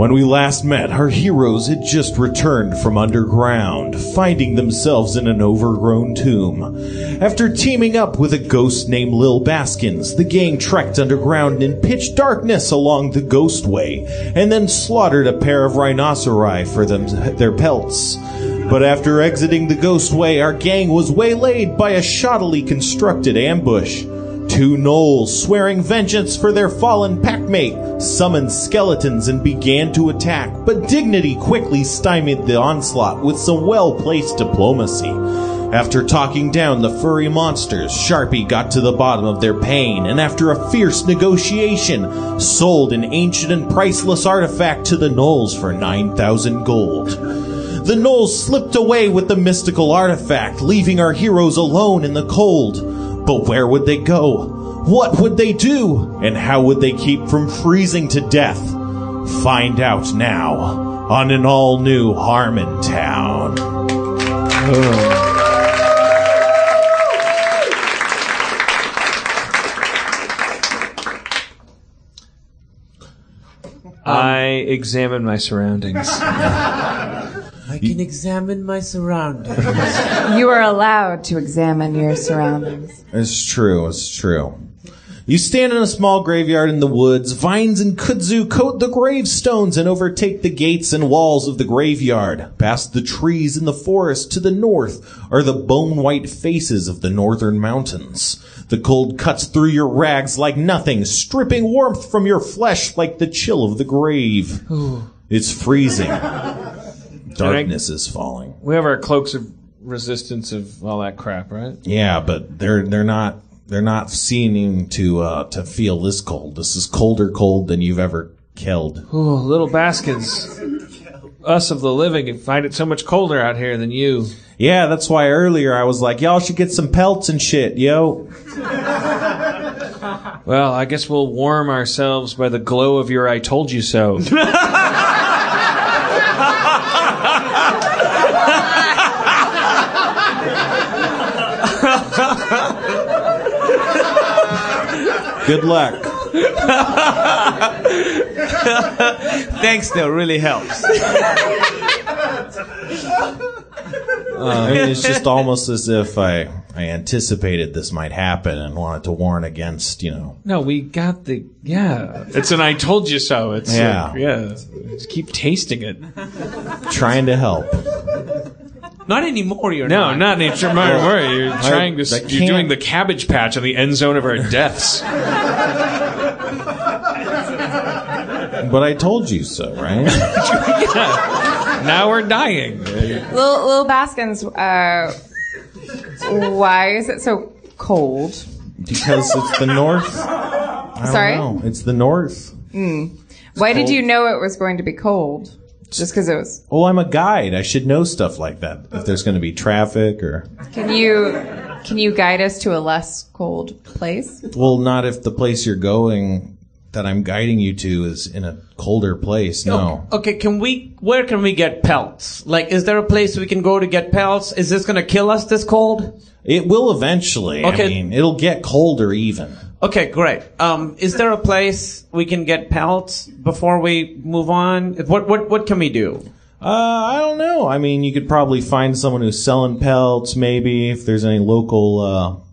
When we last met, our heroes had just returned from underground, finding themselves in an overgrown tomb. After teaming up with a ghost named Lil Baskins, the gang trekked underground in pitch darkness along the Ghost Way, and then slaughtered a pair of rhinoceri for their pelts. But after exiting the Ghost Way, our gang was waylaid by a shoddily constructed ambush. Two gnolls, swearing vengeance for their fallen packmate, summoned skeletons and began to attack, but dignity quickly stymied the onslaught with some well-placed diplomacy. After talking down the furry monsters, Sharpie got to the bottom of their pain, and after a fierce negotiation, sold an ancient and priceless artifact to the gnolls for 9,000 gold. The gnolls slipped away with the mystical artifact, leaving our heroes alone in the cold. But where would they go? What would they do? And how would they keep from freezing to death? Find out now on an all-new Harmontown. I examine my surroundings. I can examine my surroundings. You are allowed to examine your surroundings. It's true, it's true. You stand in a small graveyard in the woods. Vines and kudzu coat the gravestones and overtake the gates and walls of the graveyard. Past the trees in the forest to the north are the bone-white faces of the northern mountains. The cold cuts through your rags like nothing, stripping warmth from your flesh like the chill of the grave. It's freezing. Darkness is falling. We have our cloaks of resistance of all that crap, right? Yeah, but they're not seeming to feel this cold. This is colder cold than you've ever killed. Ooh, little baskets. Us of the living find it so much colder out here than you. Yeah, that's why earlier I was like, y'all should get some pelts and shit, yo. Well, I guess we'll warm ourselves by the glow of your I told you so. Good luck. Thanks, though. Really helps. I mean, it's just almost as if I anticipated this might happen and wanted to warn against, No, we got the... Yeah. It's an I told you so. It's yeah. Just keep tasting it. Trying to help. Not anymore, you're not. No, not anymore. You're trying to... You're doing the Cabbage Patch on the end zone of our deaths. But I told you so, right? Yeah. Now we're dying. Lil Baskins, why is it so cold? Because it's the north. Sorry? Know. It's the north. Why did you know it was going to be cold? Just because it was... Well, I'm a guide. I should know stuff like that. If there's going to be traffic or... Can you guide us to a less cold place? Well, not if the place you're going that I'm guiding you to is in a colder place. No. Okay, where can we get pelts? Like, is there a place we can go to get pelts? Is this going to kill us this cold? It will eventually. Okay. I mean, it'll get colder even. Okay, great. Is there a place we can get pelts before we move on? What can we do? I don't know. I mean, you could probably find someone who's selling pelts, maybe, if there's any local,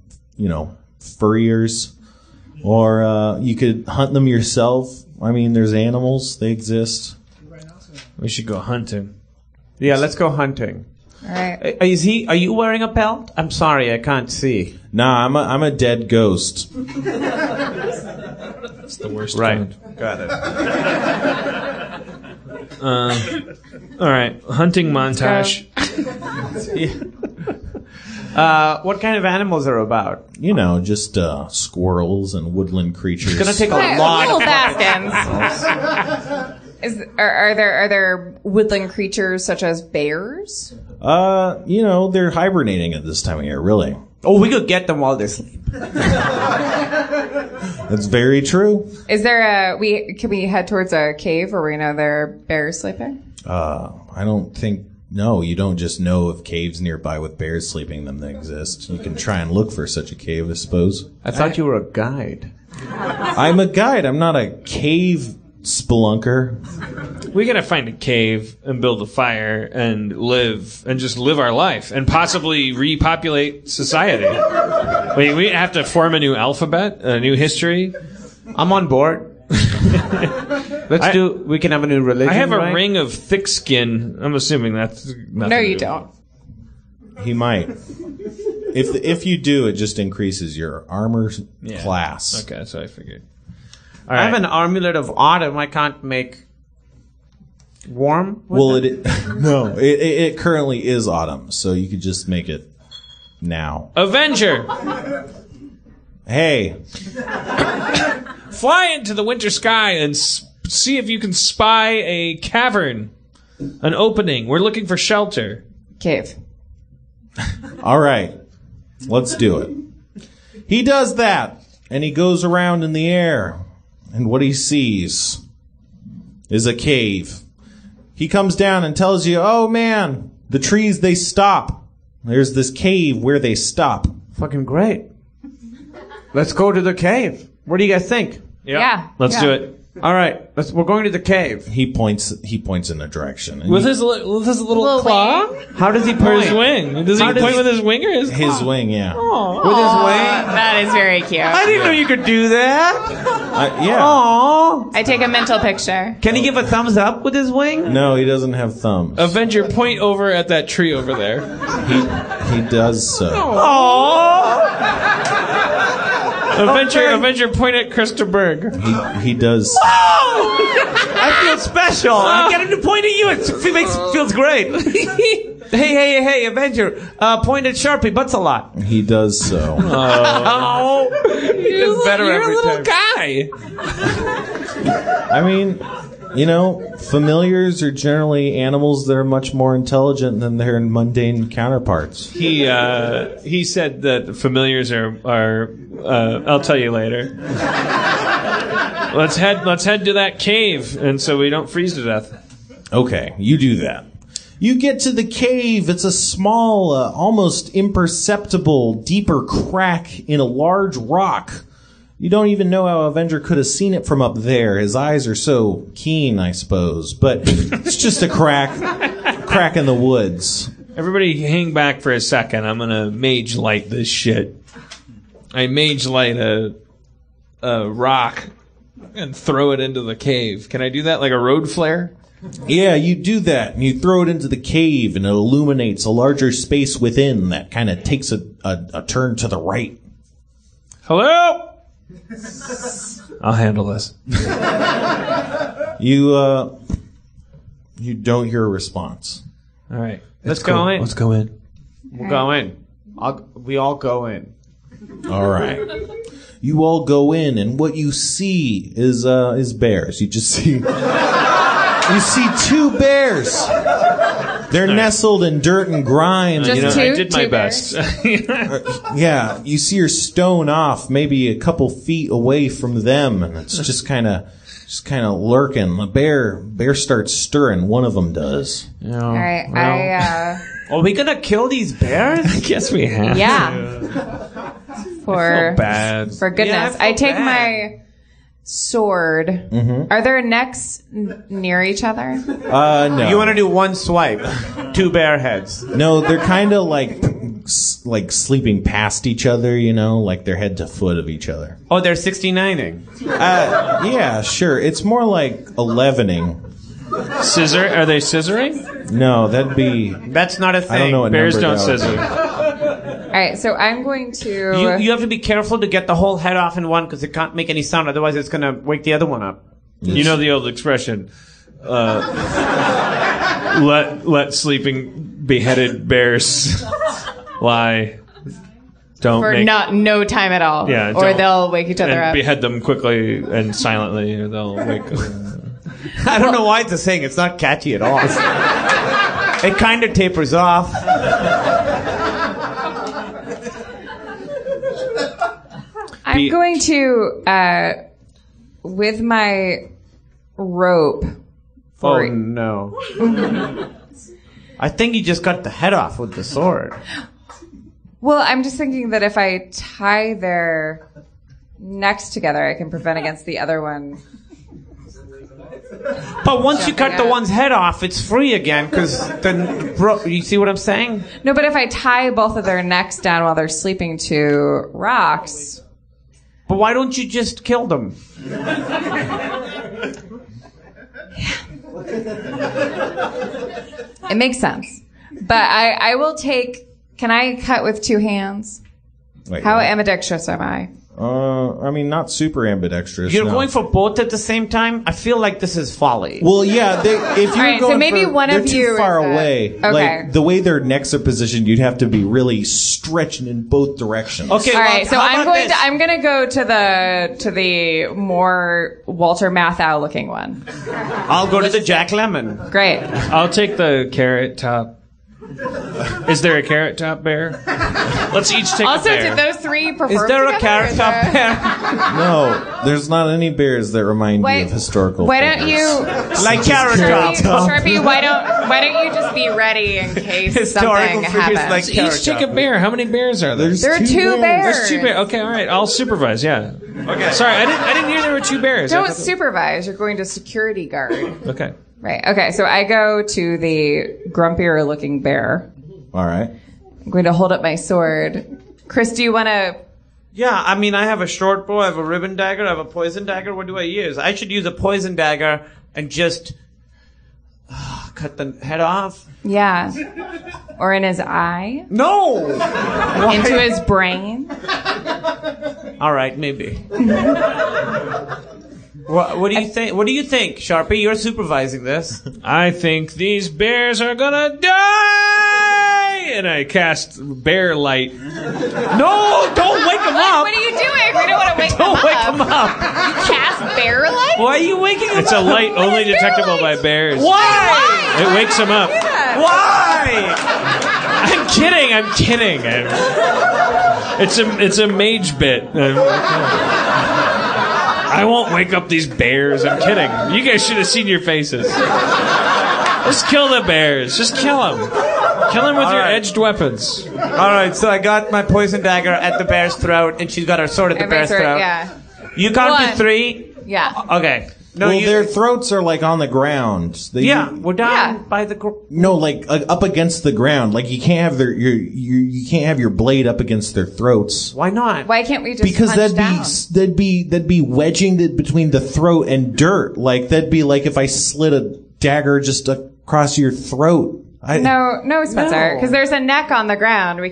furriers. Or you could hunt them yourself. I mean, there's animals. They exist. We should go hunting. Yeah, let's go hunting. All right. Are you wearing a pelt? I'm sorry, I can't see. Nah, I'm a dead ghost. That's the worst right. kind. Got it. All right, hunting montage. What kind of animals are about? Just squirrels and woodland creatures. It's gonna take a lot Lil of Baskins. Are there woodland creatures such as bears? They're hibernating at this time of year, really. Oh, we could get them while they sleep. That's very true. Is there can we head towards a cave where we know there are bears sleeping? I don't think... No, you don't just know of caves nearby with bears sleeping in them that exist. You can try and look for such a cave, I suppose. I thought you were a guide. I'm a guide. I'm not a cave spelunker. We gotta find a cave and build a fire and just live our life and possibly repopulate society. Wait, we have to form a new alphabet, a new history. I'm on board. We can have a new religion. I have a right? ring of thick skin. I'm assuming that's nothing No, to you do. don't. He might. If you do, it just increases your armor class. Okay, that's what I figured. All I right. have an amulet of autumn. I can't make warm. Well, it currently is autumn, so you could just make it now. Avenger, Hey, fly into the winter sky and see if you can spy a cavern, an opening. We're looking for shelter. Cave. all right, let's do it. He does that, and he goes around in the air, and what he sees is a cave. He comes down and tells you, oh man, the trees, they stop. There's this cave where they stop. Fucking great. Let's go to the cave. What do you guys think? Yep. Yeah, Let's yeah. do it. All right, we're going to the cave. He points in a direction. And With his little claw? How does he Or point? his wing? Does he How does point he- with his wing or his claw? his wing, yeah. With his wing? That is very cute. I didn't know you could do that. Yeah. Aww. I take a mental picture. Can he give a thumbs up with his wing? No, he doesn't have thumbs. Avenger, point over at that tree over there. He does so. Aww. Avenger, point at Krista Berg. He does. I feel special. I get him to point at you. It feels great. hey, Avenger. Point at Sharpie. Butts a lot. He does so. Oh. It's better You're every a little time. guy. I mean, familiars are generally animals that are much more intelligent than their mundane counterparts. He said that familiars are I'll tell you later. Let's head to that cave, and so we don't freeze to death. Okay, you do that. You get to the cave. It's a small, almost imperceptible, deeper crack in a large rock. You don't even know how Avenger could have seen it from up there. His eyes are so keen, I suppose. But it's just a crack in the woods. Everybody hang back for a second. I'm gonna mage light this shit. I mage light a rock and throw it into the cave. Can I do that like a road flare? Yeah, you do that, and you throw it into the cave, and it illuminates a larger space within that kind of takes a turn to the right. Hello? I'll handle this. You don't hear a response. All right. Let's go in. Let's go in. We'll go in. We all go in. All right. You all go in, and what you see is bears. You just see two bears. They're nestled in dirt and grime. Just I did my two best. Yeah, you see her stone off, maybe a couple feet away from them, and it's just kind of lurking. The bear starts stirring. One of them does. All right, Are we gonna kill these bears? I guess we have. yeah. For Bad. for goodness, Yeah, I I feel take bad. my sword. Mm-hmm. Are their necks near each other? No. You want to do one swipe? 2 bear heads. No, they're kind of like sleeping past each other, like they're head to foot of each other. Oh, they're 69ing. Yeah, sure. It's more like 11ing. Scissor? Are they scissoring? No, that'd be... That's not a thing. I don't know what Bears number don't that would scissor. All right, so I'm going to. You have to be careful to get the whole head off in one because it can't make any sound. Otherwise, it's gonna wake the other one up. You know the old expression, let sleeping beheaded bears lie. Don't for make no time at all. Yeah, or don't- they'll wake each other and up. behead them quickly and silently, or they'll wake. I don't know why it's a saying. It's not catchy at all. It kind of tapers off. I'm going to, with my rope. Oh no! I think you just cut the head off with the sword. Well, I'm just thinking that if I tie their necks together, I can prevent against the other one But once you cut the one's head off, it's free again, because you see what I'm saying? No, but if I tie both of their necks down while they're sleeping to rocks... But why don't you just kill them? It makes sense. But I will take... Can I cut with 2 hands? Wait, How what? ambidextrous am I? I mean, not super ambidextrous. You're no. going for both at the same time? I feel like this is folly. Well, yeah. If you're right, so going maybe for, one they're of too you far is away. okay. Like the way their necks are positioned, you'd have to be really stretching in both directions. Okay. All well, right, so how about this? I'm going to go to the more Walter Matthau looking one. I'll go to the Jack Lemmon. Great. I'll take the carrot top. Is there a carrot top bear? Let's each take Also, a bear. did those 3 perform Is there a together, carrot or is top there- bear? No, there's not any bears that remind you of historical. Why don't figures. you, Like carrot top. Sharpie? Why don't you just be ready in case Historical something figures happens? like Let's carrot each take top. a bear. How many bears are there? There are 2 bears. There's 2 bears. Okay, all right. I'll supervise. Yeah. Okay. Sorry, I didn't hear there were 2 bears. Don't supervise. You're going to security guard. Okay. Right. Okay. So I go to the grumpier looking bear. All right. I'm going to hold up my sword. Chris, do you want to? Yeah, I mean, I have a short bow, I have a ribbon dagger, I have a poison dagger. What do I use? I should use a poison dagger and just cut the head off. Yeah. Or in his eye? No! Into his brain? All right, maybe. What do you think? What do you think, Sharpie? You're supervising this. I think these bears are gonna die! And I cast bear light. No! Don't wake them up! What are you doing? We don't want to wake them Don't up. wake them up! You cast bear light? Why are you waking them It's up? a light only is bear detectable light? by bears. Why? It wakes them up. Why? I'm kidding. It's a mage bit. I won't wake up these bears. I'm kidding. You guys should have seen your faces. Just kill the bears. Just kill them. Kill them with your right. edged weapons. All right, so I got my poison dagger at the bear's throat, and she's got her sword at the And my bear's sword, throat. yeah. You count to 1. 3. Yeah. Okay. No, Well, you. their throats are like on the ground. Yeah, we're down Yeah. by the. No, like up against the ground. Like you can't have you can't have your blade up against their throats. Why not? Why can't we just Because punch that'd down? be wedging between the throat and dirt. Like that'd be like if I slid a dagger just across your throat. No, Spencer. No. Because there's a neck on the ground. We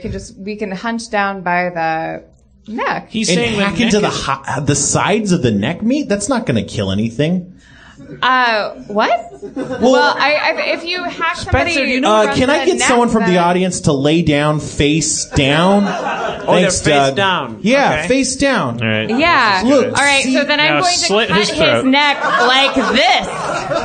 can hunch down by the neck. He's And saying hack the into neck the sides of the neck meat. That's not going to kill anything. What? Well, if you hack somebody, Spencer, you know from Can I the get neck, someone from the then- audience to lay down face down? Thanks, they're face Doug. down. Yeah, Okay. face down. All right. Yeah. Look, All right. see- So then I'm Now going to slit cut his his, throat. neck like this.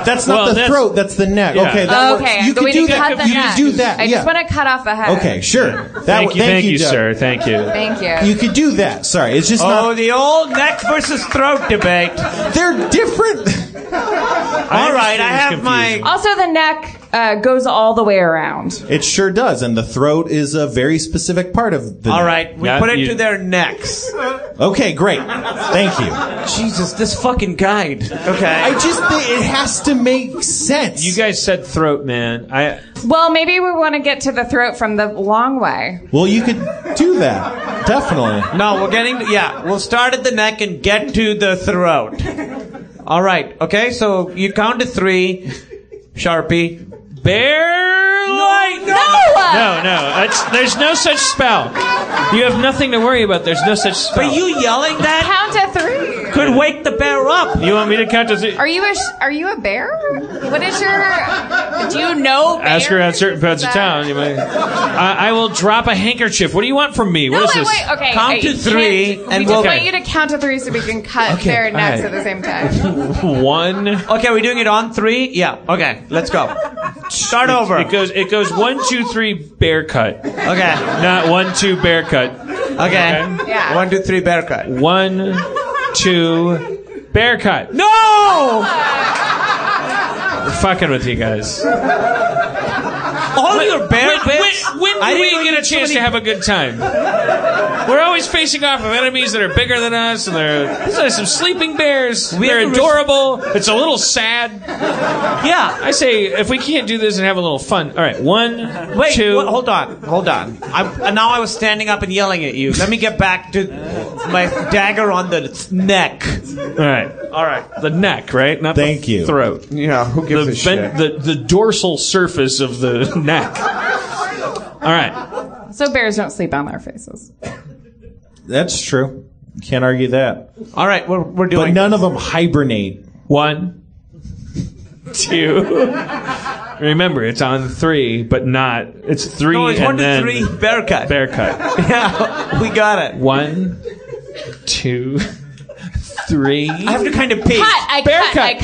That's not Well, the that's- throat. That's the neck. Yeah. Okay, that works. Okay. You I'm can going do to that. cut the You neck. can do that. I yeah. just want to cut off the head. Okay, sure. Thank you, Doug. sir. Thank you. Thank you. You could do that. Sorry, it's just Oh, not. the old neck versus throat debate. They're different. All right, I have my. Also, the neck goes all the way around. It sure does, and the throat is a very specific part of the. All neck. right, we Yeah, put it you- to their necks. Okay, great. Thank you. Jesus, this fucking guide. Okay. I just think it has to make sense. You guys said throat, man. Well, maybe we want to get to the throat from the long way. Well, you could do that. Definitely. No, we're getting. Yeah, we'll start at the neck and get to the throat. All right. Okay, so you count to 3, Sharpie. Bear light. No. There's no such spell. You have nothing to worry about. There's no such spell. But you yelling that Count to 3. could wake the bear up. You want me to count to 3? Are you a bear? What is your? Do you know? Bears? Ask around certain parts of town. You might. I will drop a handkerchief. What do you want from me? No, What is wait, this? Okay. Count to you 3 can't- and we we'll- just want you to count to 3 so we can cut their necks all right. at the same time. 1. Okay, we're doing it on 3. Yeah. Okay, let's go. Start over. It goes 1, 2, 3 bear cut. Okay. Not 1, 2 bear cut. Okay. Yeah. 1, 2, 3, bear cut. 1, 2 bear cut. No! We're fucking with you guys. All your bear bits. When I do didn't we know get you a had so chance many- to have a good time? We're always facing off with enemies that are bigger than us, and these are some sleeping bears. They're adorable. It's a little sad. Yeah. I say, if we can't do this and have a little fun. All right, 1, Wait, 2. hold on. Now I was standing up and yelling at you. Let me get back to my dagger on the neck. All right. The neck, right? Not Thank the you. throat. Yeah, who gives a shit? The dorsal surface of the neck. All right. So bears don't sleep on their faces. That's true. Can't argue that. All right, we're doing. But none of them hibernate. 1, 2. Remember, it's on 3, but not. It's 3 No, it's and 1 to then 3. Bear cut. bear cut. Yeah, we got it. 1, 2, 3. I have to kind of pee. Bear cut.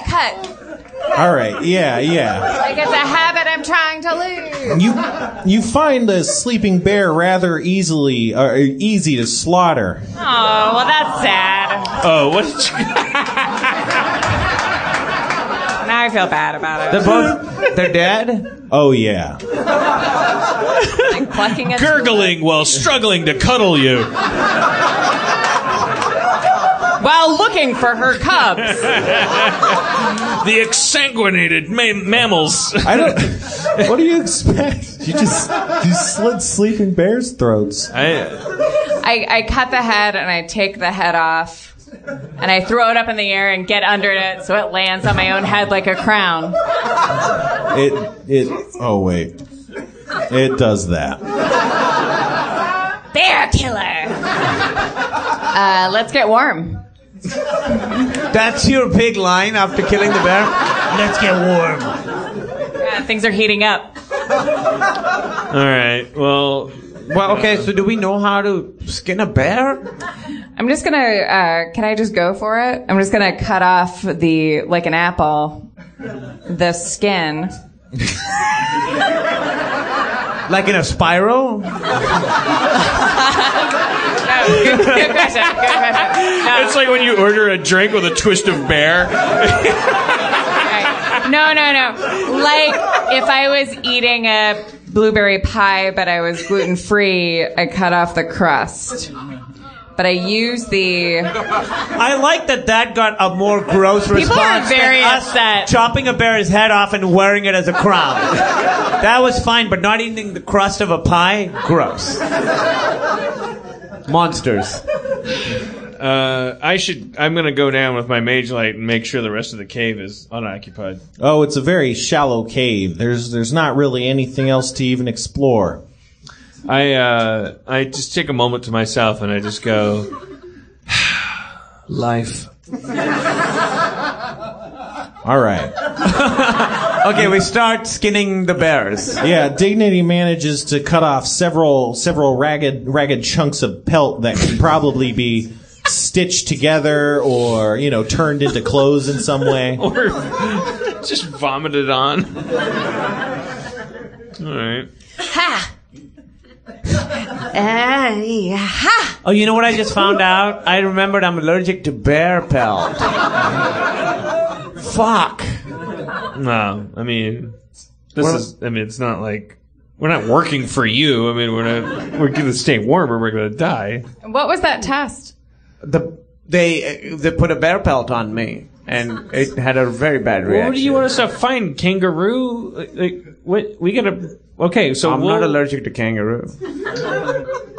Cut. All right. Yeah. Like it's a habit I'm trying to lose. You find the sleeping bear rather easy to slaughter. Oh, well, that's sad. Oh, what did you... Now I feel bad about it. They're dead? Oh yeah. Like plucking it. Gurgling while struggling to cuddle you. While looking for her cubs. The exsanguinated mammals. I don't. What do you expect? You slit sleeping bears' throats. I cut the head and I take the head off and I throw it up in the air and get under it so it lands on my own head like a crown. Oh wait. It does that. Bear killer. Let's get warm. That's your big line after killing the bear? Let's get warm. Yeah, things are heating up. All right. Well, okay, so do we know how to skin a bear? I'm just gonna, can I just go for it? I'm just gonna cut off like an apple, the skin. Like in a spiral? Good question. No. it's like when you order a drink with a twist of bear. Right. No. Like if I was eating a blueberry pie, but I was gluten-free, I cut off the crust. But I use the... I like that got a more gross response. People are very than us upset. Chopping a bear's head off and wearing it as a crown. That was fine, but not eating the crust of a pie? Gross. Monsters. I'm gonna go down with my mage light and make sure the rest of the cave is unoccupied. Oh, it's a very shallow cave. There's not really anything else to even explore. I just take a moment to myself and I just go, life. All right. Okay, we start skinning the bears. Yeah, Dignity manages to cut off several ragged chunks of pelt that can probably be stitched together or, turned into clothes in some way. Or just vomited on. All right. Ha! Oh, you know what I just found out? I remembered I'm allergic to bear pelt. Fuck. No, I mean, it's not like we're not working for you. I mean, we're gonna stay warm or we're gonna die. What was that test? They put a bear pelt on me, and it had a very bad reaction. What do you want us to find? Kangaroo? We gotta. Okay, so I'm not allergic to kangaroo.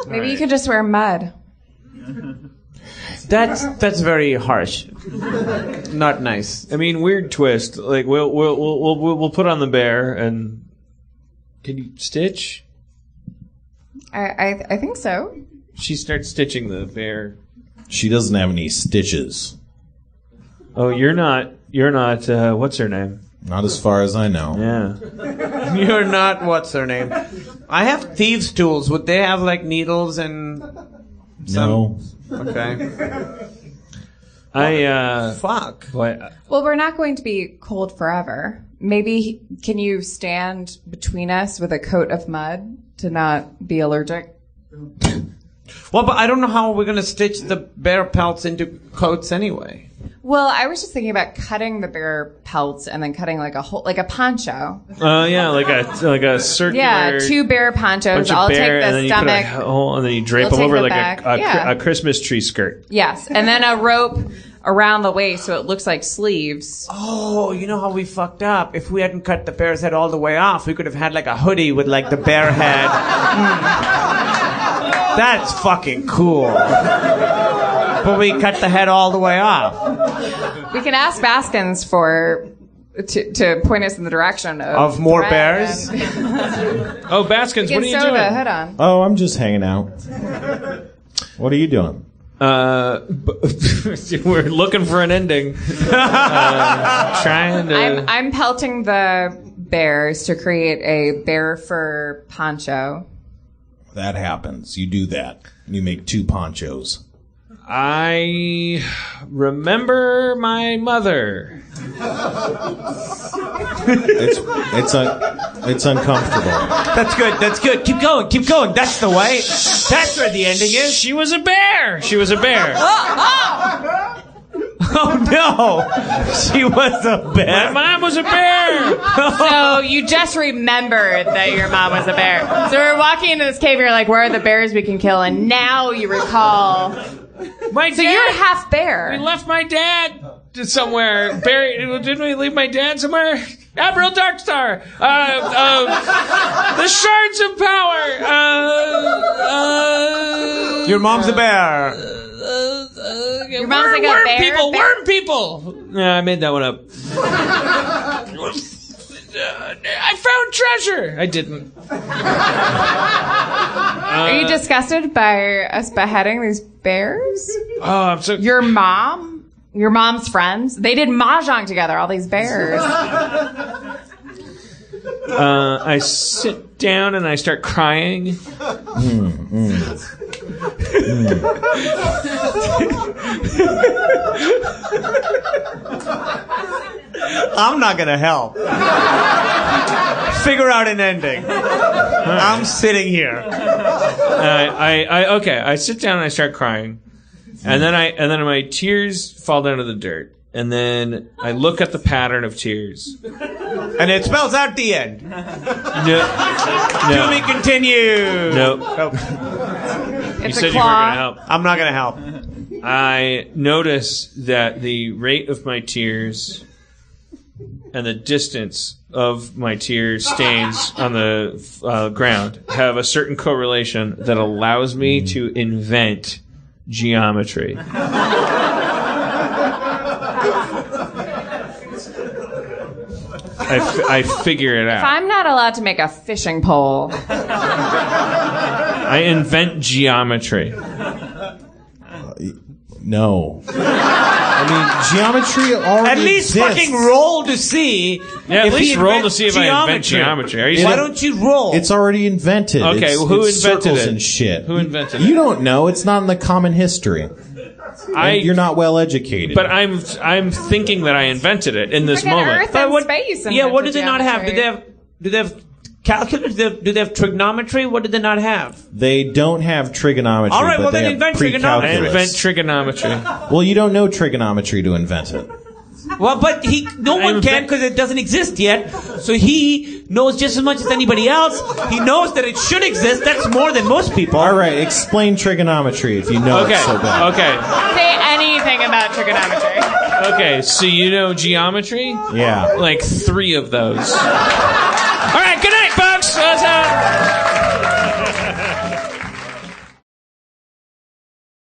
Maybe you could just wear mud. That's very harsh. Not nice. I mean, weird twist. Like we'll put on the bear and can you stitch? I think so. She starts stitching the bear. She doesn't have any stitches. Oh, you're not. What's her name? Not as far as I know. Yeah. You're not. What's her name? I have thieves' tools. Would they have like needles and? No. Okay. Fuck. Well, we're not going to be cold forever. Maybe can you stand between us with a coat of mud to not be allergic? Well, but I don't know how we're going to stitch the bear pelts into coats anyway. Well, I was just thinking about cutting the bear pelts and then cutting like a poncho. Yeah, like a circular. Yeah, 2 bear ponchos. bunch of I'll bear, take and the then stomach. You put a hole, and then you drape We'll them over take the like back. a Christmas tree skirt. Yes, and then a rope around the waist so it looks like sleeves. Oh, you know how we fucked up? If we hadn't cut the bear's head all the way off, we could have had like a hoodie with like the bear head. That's fucking cool. But we cut the head all the way off. We can ask Baskins to point us in the direction Of more thread. bears? Oh, Baskins, You what can are you sew doing? the hood on. Oh, I'm just hanging out. What are you doing? We're looking for an ending. Trying to. I'm pelting the bears to create a bear fur poncho. That happens. You do that. You make 2 ponchos. I remember my mother. It's uncomfortable. That's good. That's good. Keep going. Keep going. That's the way. That's where the ending is. She was a bear. She was a bear. Oh no! She was a My bear. mom was a bear. So you just remembered that your mom was a bear. So we're walking into this cave. You're like, "Where are the bears we can kill?" And now you recall. My So dad. you're half We bear. left my dad to somewhere. Buried. Didn't we leave my dad somewhere? Admiral Darkstar. The shards of power. Your mom's a bear. Your mom's like a worm bear. people. bear. Worm people. Yeah, I made that one up. I found treasure. I didn't. Are you disgusted by us beheading these bears? Oh, I'm so. Your mom's friends, they did mahjong together. All these bears. I sit down and I start crying. I'm not gonna help. Figure out an ending. I'm sitting here. Okay. I sit down and I start crying, and then my tears fall down to the dirt, and then I look at the pattern of tears. And it spells out the end. To be No. continued. No. Nope. You It's said a you weren't claw. gonna help. I'm not gonna help. I notice that the rate of my tears and the distance of my tear stains on the ground have a certain correlation that allows me to invent geometry. I figure it If out. I'm not allowed to make a fishing pole, I invent geometry. No. I mean, geometry already At least exists. fucking roll to see. Yeah, at if least he roll to invents see if I invent geometry. Are you Why saying- don't you roll? It's already invented. Okay, It's, well, who it's invented circles it? and shit. Who invented You it? don't know. It's not in the common history. You're not well educated. But I'm thinking that I invented it in this Friggin' moment. Earth and space. Yeah, what do they invented not have? geometry. Do they have calculus? Do they have trigonometry? What do they not have? they don't have trigonometry. All right, but well, they then have invent I trigonometry. pre-calculus. invent trigonometry. Well, you don't know trigonometry to invent it. Well, but no one can because it doesn't exist yet. So he knows just as much as anybody else. He knows that it should exist. That's more than most people. All right, explain trigonometry if you know Okay. it so bad. Okay. Say anything about trigonometry. Okay. So you know geometry? Yeah. Like 3 of those.